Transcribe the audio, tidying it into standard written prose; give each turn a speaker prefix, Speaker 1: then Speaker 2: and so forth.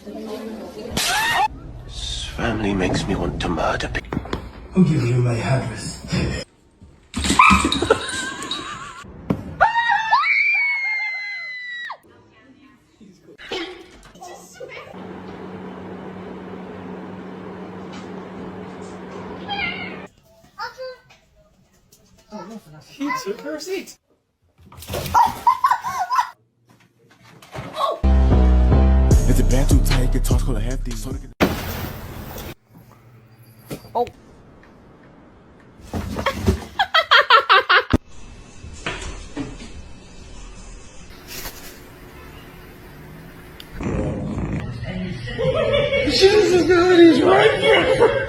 Speaker 1: This family makes me want to murder people.
Speaker 2: I'll give you my address.
Speaker 3: He took her seat.
Speaker 4: It's a band too tight, guitar's called a hefty.
Speaker 5: Oh.
Speaker 3: Jesus God, he's right here.